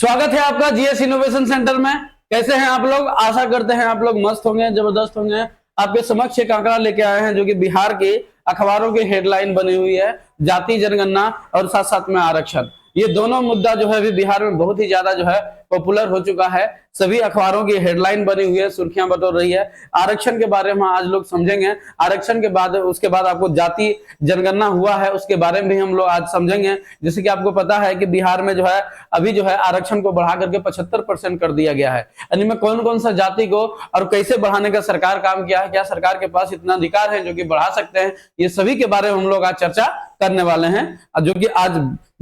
स्वागत है आपका जीएस इनोवेशन सेंटर में। कैसे हैं आप लोग? आशा करते हैं आप लोग मस्त होंगे, जबरदस्त होंगे। आपके समक्ष एक आंकड़ा लेके आए हैं जो कि बिहार के अखबारों की हेडलाइन बनी हुई है, जाति जनगणना और साथ साथ में आरक्षण। ये दोनों मुद्दा जो है अभी बिहार में बहुत ही ज्यादा जो है पॉपुलर हो चुका है। सभी अखबारों की हेडलाइन बनी हुई है, सुर्खियां बटोर रही है। आरक्षण के बारे में आज लोग समझेंगे। आरक्षण के बाद उसके बाद आपको जाति जनगणना हुआ है उसके बारे में भी हम लोग आज समझेंगे। जैसे कि आपको पता है कि बिहार में जो है अभी जो है आरक्षण को बढ़ा करके 75% कर दिया गया है। यानी में कौन कौन सा जाति को और कैसे बढ़ाने का सरकार काम किया है, क्या सरकार के पास इतना अधिकार है जो कि बढ़ा सकते हैं, ये सभी के बारे में हम लोग आज चर्चा करने वाले हैं। जो कि आज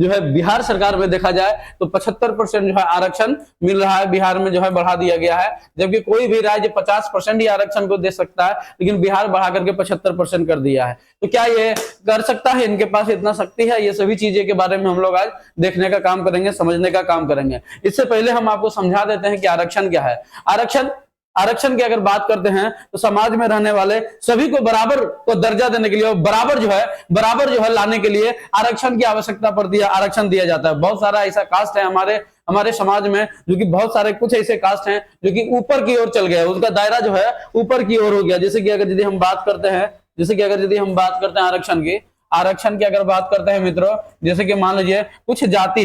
जो है बिहार सरकार में देखा जाए तो 75% जो है आरक्षण मिल रहा है, बिहार में जो है बढ़ा दिया गया है। जबकि कोई भी राज्य 50% ही आरक्षण को दे सकता है, लेकिन बिहार बढ़ा करके 75% कर दिया है। तो क्या ये कर सकता है? इनके पास इतना शक्ति है? ये सभी चीजें के बारे में हम लोग आज देखने का काम करेंगे, समझने का काम करेंगे। इससे पहले हम आपको समझा देते हैं कि आरक्षण क्या है। आरक्षण की अगर बात करते हैं तो समाज में रहने वाले सभी को बराबर को दर्जा देने के लिए और बराबर जो है लाने के लिए आरक्षण की आवश्यकता पड़ती है, आरक्षण दिया जाता है। बहुत सारा ऐसा कास्ट है हमारे समाज में जो कि बहुत सारे कुछ ऐसे कास्ट हैं जो कि ऊपर की ओर चल गए, उसका दायरा जो है ऊपर की ओर हो गया। जैसे कि अगर यदि हम बात करते हैं आरक्षण की अगर बात करते हैं मित्रों, जैसे कि मान लीजिए कुछ जाति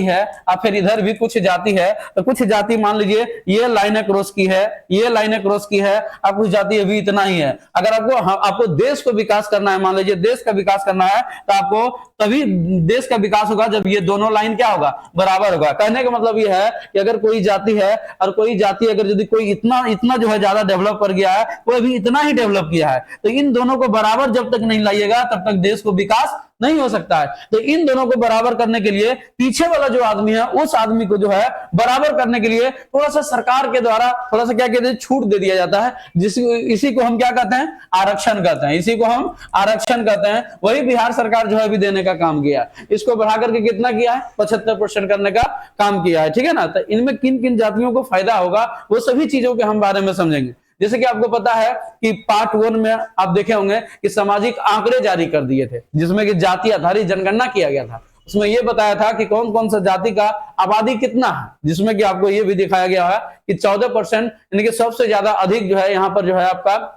है और फिर इधर भी कुछ जाति है, तो कुछ जाति मान लीजिए ये लाइनें क्रॉस की है, ये लाइनें क्रॉस की है, अब कुछ जाति अभी इतना ही है। अगर आपको देश को विकास करना है, मान लीजिए देश का विकास करना है, तो आपको तभी देश का विकास होगा जब ये दोनों लाइन क्या होगा, बराबर होगा। कहने का मतलब ये है कि अगर कोई जाति है और कोई जाति अगर यदि कोई इतना जो है ज्यादा डेवलप कर गया है, कोई अभी इतना ही डेवलप किया है, तो इन दोनों को बराबर जब तक नहीं लाइएगा तब तक देश को विकास नहीं हो सकता है। तो इन दोनों को बराबर करने के लिए पीछे वाला जो आदमी है उस आदमी को जो है बराबर करने के लिए थोड़ा सा सरकार के द्वारा थोड़ा सा क्या कहते हैं, छूट दे दिया जाता है। इसी को हम क्या कहते हैं, आरक्षण कहते हैं। इसी को हम आरक्षण कहते हैं। वही बिहार सरकार जो है अभी देने का काम किया। इसको बढ़ा करके कितना किया है, 75% करने का काम किया है। ठीक है ना। तो इनमें किन किन जातियों को फायदा होगा वो सभी चीजों के हम बारे में समझेंगे। जैसे कि आपको पता है कि पार्ट 1 में आप देखे होंगे कि सामाजिक आंकड़े जारी कर दिए थे, जिसमें कि जाति आधारित जनगणना किया गया था। उसमें यह बताया था कि कौन कौन सा जाति का आबादी कितना है, जिसमें कि आपको यह भी दिखाया गया है कि 14% यानी कि सबसे ज्यादा अधिक जो है यहाँ पर जो है आपका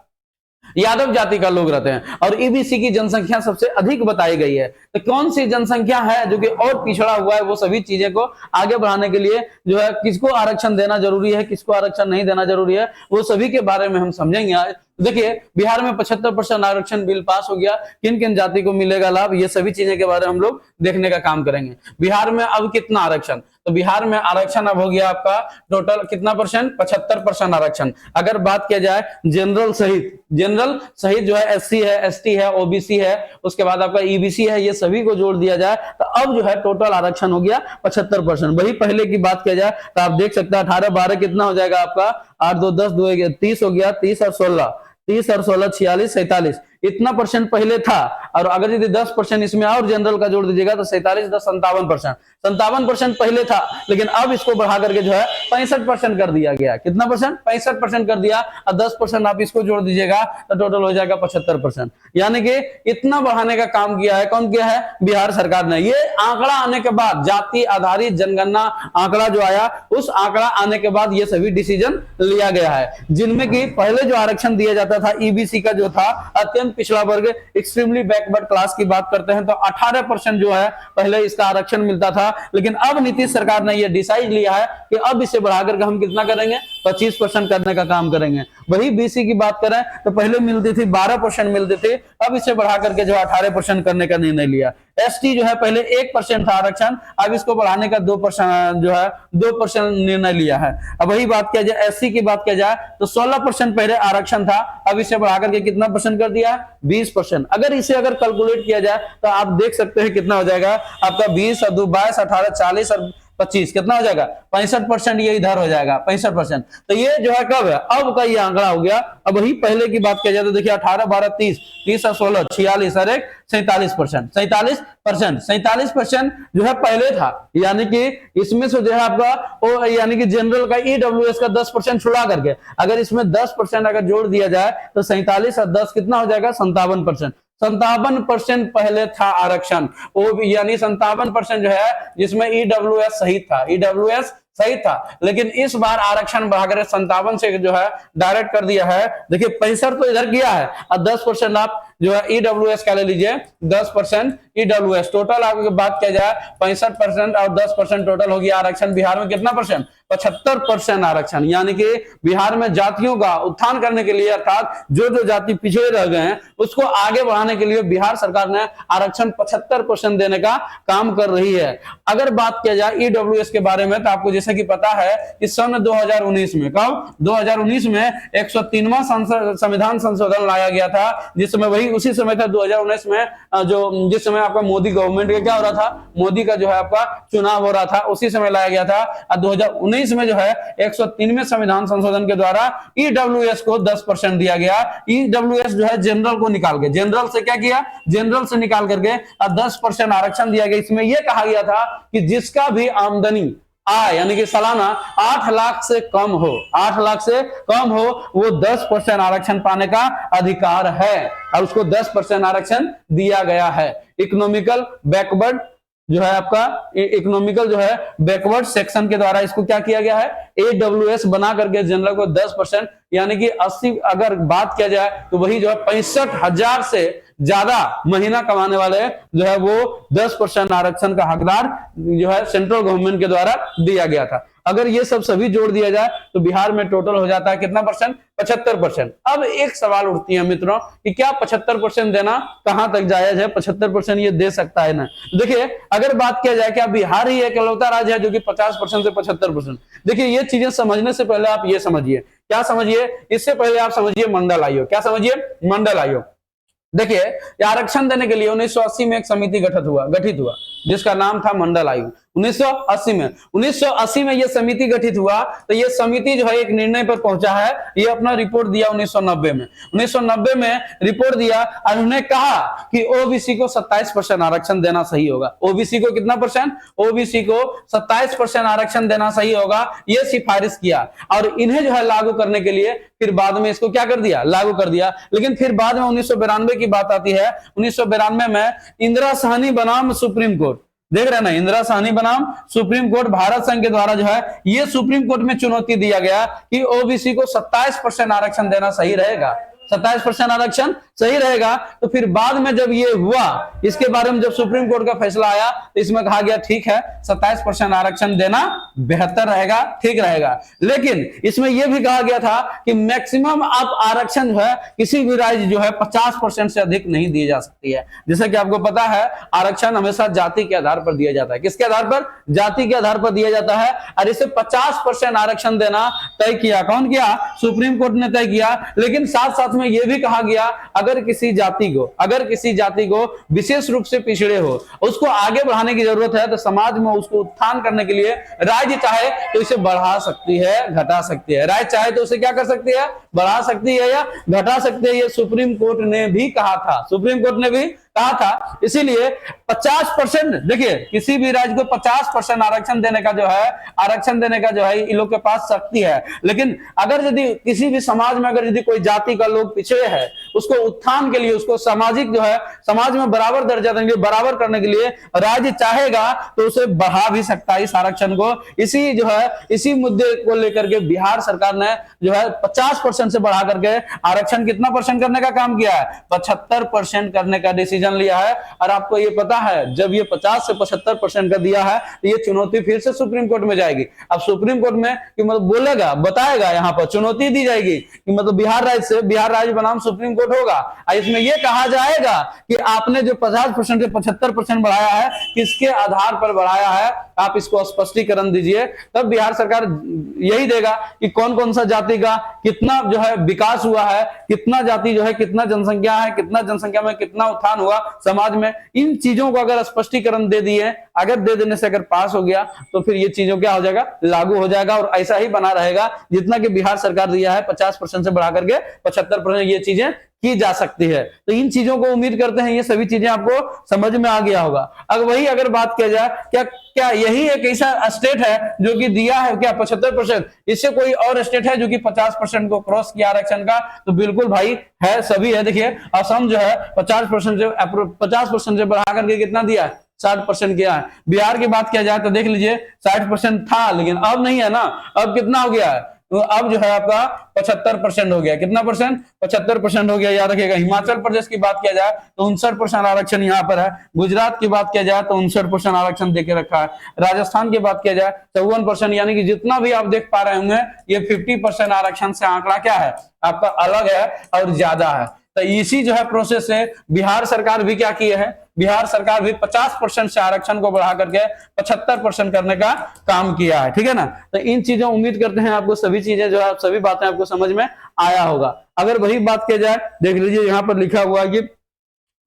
यादव जाति का लोग रहते हैं और ईबीसी की जनसंख्या सबसे अधिक बताई गई है। तो कौन सी जनसंख्या है जो कि और पिछड़ा हुआ है, वो सभी चीजें को आगे बढ़ाने के लिए जो है किसको आरक्षण देना जरूरी है, किसको आरक्षण नहीं देना जरूरी है, वो सभी के बारे में हम समझेंगे आज। देखिए बिहार में 75% आरक्षण बिल पास हो गया। किन किन जाति को मिलेगा लाभ, ये सभी चीजें के बारे में हम लोग देखने का काम करेंगे। बिहार में अब कितना आरक्षण, तो बिहार में आरक्षण अब हो गया आपका टोटल कितना परसेंट, 75% आरक्षण। अगर बात किया जाए जनरल सहित जो है एससी है, एसटी है, ओबीसी है, उसके बाद आपका ईबीसी है, ये सभी को जोड़ दिया जाए तो अब जो है टोटल आरक्षण हो गया 75%। वही पहले की बात किया जाए तो आप देख सकते हैं 18-12 कितना हो जाएगा आपका, 8-2-10-2 30 हो गया, 30 और 16 46 47 इतना परसेंट पहले था। और अगर यदि 10% इसमें और जनरल का जोड़ दीजिएगा तो 47 10 57% पहले था, लेकिन अब इसको बढ़ा करके जो है 65% कर दिया गया। कितना परसेंट, 65% कर दिया और 10% आप इसको जोड़ दीजिएगा तो टोटल हो जाएगा 75%। यानी कि इतना बढ़ाने का काम किया है, कौन किया है, बिहार सरकार ने। ये आंकड़ा आने के बाद, जाति आधारित जनगणना आंकड़ा जो आया, उस आंकड़ा आने के बाद ये सभी डिसीजन लिया गया है। जिनमें कि पहले जो आरक्षण दिया जाता था ईबीसी का जो था अत्यंत पिछड़ा वर्ग, एक्सट्रीमली बैकवर्ड क्लास की बात करते हैं तो 18% जो है पहले इसका आरक्षण मिलता था। लेकिन अब नीतीश सरकार ने यह डिसाइड लिया है कि अब इसे बढ़ाकर के हम कितना करेंगे, 25% करने का काम करेंगे। वही बीसी की बात करें तो पहले मिलती थी 12% मिलती थी, अब इसे बढ़ा करके जो 18% करने का निर्णय लिया। एसटी जो है पहले 1% था आरक्षण, अब इसको बढ़ाने का 2% निर्णय लिया है। अब वही बात किया जाए एससी की बात किया जाए तो 16% पहले आरक्षण था, अब इसे बढ़ाकर के कितना परसेंट कर दिया, 20%। अगर कैलकुलेट किया जाए तो आप देख सकते हैं कितना हो जाएगा आपका 20 और 2 22 18 40 और 25 कितना हो जाएगा, 65%। ये इधर हो जाएगा 65%। तो ये जो है कब है, अब का ये आंकड़ा हो गया। अब वही पहले की बात किया जाए तो देखिए 18 12 30 और 16 46 और 1 47% जो है पहले था। यानी कि इसमें से जो है आपका यानी कि जनरल का ईडब्ल्यूएस का 10% छुड़ा करके अगर इसमें 10% अगर जोड़ दिया जाए तो 47 और 10 कितना हो जाएगा, 57%। 57% पहले था आरक्षण, वो यानी 57% जो है जिसमें ईडब्ल्यूएस सहित था, ईडब्ल्यूएस सही था। लेकिन इस बार आरक्षण बढ़ाकर 57 से जो है डायरेक्ट कर दिया है। देखिए 65 तो इधर किया है और 10% आप जो है ईडब्ल्यूएस का ले लीजिए, 10% ईडब्ल्यूएस। टोटल आपकी बात किया जाए 65% और 10% टोटल हो गया आरक्षण। बिहार में कितना परसेंट? 75% आरक्षण, यानी कि बिहार में जातियों का उत्थान करने के लिए, अर्थात जो जो जाति पिछड़े रह गए हैं उसको आगे बढ़ाने के लिए बिहार सरकार ने आरक्षण 75% देने का काम कर रही है। अगर बात किया जाए ईडब्ल्यूएस के बारे में, तो आपको जैसे कि पता है कि सन 2019 में, कब? 2019 में 103वां संविधान संशोधन लाया गया था, जिसमें वही उसी समय था 2019 में, जो जिस समय आपका मोदी गवर्नमेंट का क्या हो रहा था, मोदी का जो है आपका चुनाव हो रहा था, उसी समय लाया गया था। और 2019 में जो है 103वें संविधान संशोधन के द्वारा ईडब्ल्यूएस को 10% दिया गया। ईडब्ल्यूएस जो है जनरल को निकाल के, जनरल से क्या किया, जनरल से निकाल करके 10% आरक्षण दिया गया। इसमें यह कहा गया था कि जिसका भी आमदनी आय यानी कि सालाना 8 लाख से कम हो, 8 लाख से कम हो, वो 10% आरक्षण पाने का अधिकार है और उसको 10% आरक्षण दिया गया है। इकोनॉमिकल बैकवर्ड जो है आपका, इकोनॉमिकल जो है बैकवर्ड सेक्शन के द्वारा इसको क्या किया गया है, एडब्ल्यूएस बना करके जनरल को 10% यानी कि 80, अगर बात किया जाए तो वही जो है 65,000 से ज्यादा महीना कमाने वाले जो है वो 10% आरक्षण का हकदार जो है सेंट्रल गवर्नमेंट के द्वारा दिया गया था। अगर ये सब सभी जोड़ दिया जाए तो बिहार में टोटल हो जाता है कितना परसेंट? 75%। अब एक सवाल उठती है मित्रों कि क्या 75% देना कहां तक जायज है? 75% ये दे सकता है ना? देखिए अगर बात किया जाए कि बिहार ही एक इकलौता राज्य है जो कि 50% से 75%। देखिए ये चीजें समझने से पहले आप ये समझिए, क्या समझिए, इससे पहले आप समझिए मंडल आयोग। क्या समझिए? मंडल आयोग। देखिए आरक्षण देने के लिए 1980 में एक समिति गठित हुआ जिसका नाम था मंडल आयोग। 1980 में यह समिति गठित हुआ, तो यह समिति जो है एक निर्णय पर पहुंचा है। ये अपना रिपोर्ट दिया 1990 में रिपोर्ट दिया और उन्होंने कहा कि ओबीसी को 27% आरक्षण देना सही होगा। ओबीसी को कितना परसेंट? ओबीसी को 27% आरक्षण देना सही होगा, यह सिफारिश किया। और इन्हें जो है लागू करने के लिए फिर बाद में इसको क्या कर दिया? लागू कर दिया। लेकिन फिर बाद में 1992 की बात आती है। 1992 में इंदिरा साहनी बनाम सुप्रीम कोर्ट, देख रहे हैं ना, इंदिरा साहनी बनाम सुप्रीम कोर्ट, भारत संघ के द्वारा जो है ये सुप्रीम कोर्ट में चुनौती दिया गया कि ओबीसी को 27% आरक्षण देना सही रहेगा, 27% आरक्षण सही रहेगा। तो फिर बाद में जब ये हुआ, इसके बारे में जब सुप्रीम कोर्ट का फैसला आया तो इसमें कहा गया ठीक है 27% आरक्षण देना बेहतर रहेगा, ठीक रहेगा। लेकिन इसमें यह भी कहा गया था कि मैक्सिमम आप आरक्षण जो है किसी भी राज्य जो है 50% से अधिक नहीं दी जा सकती है। जैसे कि आपको पता है आरक्षण हमेशा जाति के आधार पर दिया जाता है। किसके आधार पर? जाति के आधार पर दिया जाता है। और इसे 50% आरक्षण देना तय किया, कौन किया? सुप्रीम कोर्ट ने तय किया। लेकिन साथ साथ में यह भी कहा गया अगर किसी जाति को विशेष रूप से पिछड़े हो, उसको आगे बढ़ाने की जरूरत है, तो समाज में उसको उत्थान करने के लिए राज्य चाहे तो इसे बढ़ा सकती है, घटा सकती है। राज्य चाहे तो उसे क्या कर सकती है? बढ़ा सकती है या घटा सकती है। ये सुप्रीम कोर्ट ने भी कहा था, सुप्रीम कोर्ट ने भी कहा था। इसीलिए 50%, देखिए किसी भी राज्य को 50% आरक्षण देने का जो है इन लोग के पास शक्ति है। लेकिन अगर यदि किसी भी समाज में अगर यदि कोई जाति का लोग पिछड़े है, उसको उत्थान के लिए, उसको सामाजिक जो है समाज में बराबर दर्जा देने के लिए, बराबर करने के लिए राज्य चाहेगा तो उसे बढ़ा भी सकता है इस आरक्षण को। इसी मुद्दे को लेकर के बिहार सरकार ने जो है 50% से बढ़ा करके आरक्षण कितना परसेंट करने का काम किया है? 75% करने का डिसीजन लिया है। और आपको ये पता है जब ये 50 से 75% का दिया है तो ये चुनौती फिर से सुप्रीम कोर्ट में जाएगी। अब सुप्रीम कोर्ट में कि मतलब बोलेगा, बताएगा, यहाँ पर चुनौती दी जाएगी कि मतलब बिहार राज्य बनाम सुप्रीम कोर्ट होगा। और इसमें यह कहा जाएगा कि आपने जो 50% से 75% बढ़ाया है किसके आधार पर बढ़ाया है, आप इसको स्पष्टीकरण दीजिए। तब बिहार सरकार यही देगा कि कौन कौन सा जाति का कितना जो है विकास हुआ है, कितना जाति जो है, कितना जनसंख्या है, कितना जनसंख्या में कितना उत्थान हुआ समाज में। इन चीजों को अगर स्पष्टीकरण दे दिए, अगर दे देने से अगर पास हो गया तो फिर ये चीजों क्या हो जाएगा? लागू हो जाएगा। और ऐसा ही बना रहेगा जितना कि बिहार सरकार दिया है 50% से बढ़ा करके 75%, ये चीजें की जा सकती है। तो इन चीजों को उम्मीद करते हैं ये सभी चीजें आपको समझ में आ गया होगा। अगर बात किया जाए क्या यही एक ऐसा स्टेट है जो कि दिया है क्या 75%? इससे कोई और स्टेट है जो कि 50% को क्रॉस किया आरक्षण का? तो बिल्कुल भाई है, सभी है। देखिए असम जो है 50% से बढ़ा करके कितना दिया है? 60% किया है। बिहार की बात किया जाए तो देख लीजिए 60% था, लेकिन अब नहीं है ना, अब कितना हो गया है? तो अब जो है आपका 75% हो गया। कितना परसेंट? 75% हो गया, याद रखिएगा। हिमाचल प्रदेश की बात किया जाए तो 59% आरक्षण यहाँ पर है। गुजरात की बात किया जाए तो 59% आरक्षण देके रखा है। राजस्थान की बात किया जाए 54%, यानी कि जितना भी आप देख पा रहे होंगे ये 50% आरक्षण से आंकड़ा क्या है आपका अलग है और ज्यादा है। तो इसी जो है प्रोसेस से बिहार सरकार भी क्या किए है? बिहार सरकार भी 50% से आरक्षण को बढ़ा करके 75% करने का काम किया है, ठीक है ना। तो इन चीजों उम्मीद करते हैं आपको सभी चीजें जो है सभी बातें आपको समझ में आया होगा। अगर वही बात किया जाए, देख लीजिए यहाँ पर लिखा हुआ है कि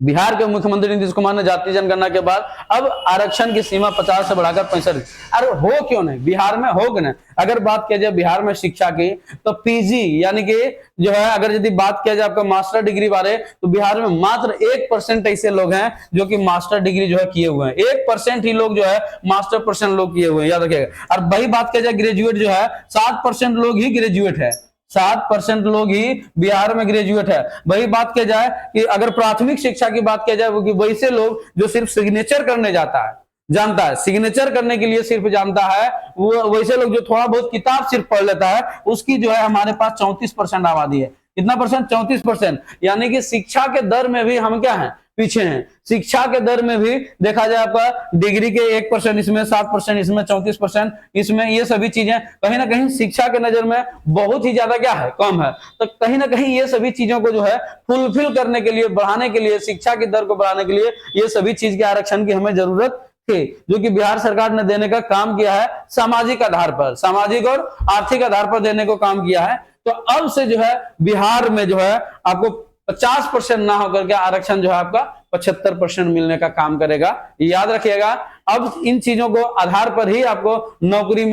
बिहार के मुख्यमंत्री नीतीश कुमार ने जातीय जनगणना के बाद अब आरक्षण की सीमा 50 से बढ़ाकर 65। अरे हो क्यों नहीं, बिहार में हो क्यों नहीं? अगर बात किया जाए बिहार में शिक्षा की तो पीजी यानी कि जो है, अगर यदि बात किया जाए आपका मास्टर डिग्री बारे, तो बिहार में मात्र 1% ऐसे लोग हैं जो कि मास्टर डिग्री जो है किए हुए हैं। 1% ही लोग जो है मास्टर पर्सन लोग किए हुए हैं, याद रखिएगा। और वही बात किया जाए ग्रेजुएट जो है 7% लोग ही ग्रेजुएट है, 7% लोग ही बिहार में ग्रेजुएट है। वही बात किया जाए कि अगर प्राथमिक शिक्षा की बात किया जाए वो कि वैसे लोग जो सिर्फ सिग्नेचर करने जानता है, सिग्नेचर करने के लिए सिर्फ जानता है, वो वैसे लोग जो थोड़ा बहुत किताब सिर्फ पढ़ लेता है, उसकी जो है हमारे पास 34% आबादी है। कितना परसेंट? 34%। यानी कि शिक्षा के दर में भी हम क्या हैं? पीछे हैं। शिक्षा के दर में भी देखा जाए आपका डिग्री के 1% इसमें, 7% इसमें, 34% इसमें, ये सभी चीजें कहीं ना कहीं शिक्षा के नजर में बहुत ही ज्यादा क्या है? कम है। तो कहीं ना कहीं ये सभी चीजों को जो है फुलफिल करने के लिए, बढ़ाने के लिए, शिक्षा की दर को बढ़ाने के लिए ये सभी चीज के आरक्षण की हमें जरूरत थी, जो कि बिहार सरकार ने देने का काम किया है। सामाजिक आधार पर, सामाजिक और आर्थिक आधार पर देने को काम किया है। तो अब से जो है बिहार में जो है आपको 50% ना होकर के आरक्षण जो है आपका 75% मिलने का काम करेगा, याद रखिएगा। अब इन चीजों को आधार पर ही आपको नौकरी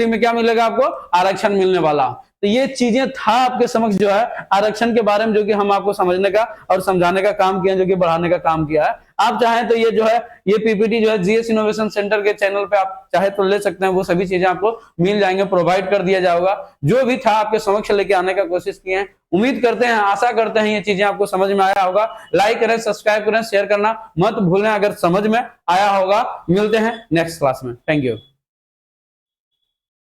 में क्या मिलेगा? आपको आरक्षण मिलने वाला। तो ये चीजें था आपके समक्ष जो है आरक्षण के बारे में, जो कि हम आपको समझने का और समझाने का काम किया, जो कि बढ़ाने का काम किया है। आप चाहें तो ये जो है ये पीपीटी जो है जीएस इनोवेशन सेंटर के चैनल पे आप चाहे तो ले सकते हैं, वो सभी चीजें आपको मिल जाएंगे, प्रोवाइड कर दिया जाएगा। जो भी था आपके समक्ष लेके आने का कोशिश किए हैं। उम्मीद करते हैं, आशा करते हैं ये चीजें आपको समझ में आया होगा। लाइक करें, सब्सक्राइब करें, शेयर करना मत भूलें अगर समझ में आया होगा। मिलते हैं नेक्स्ट क्लास में। Thank you.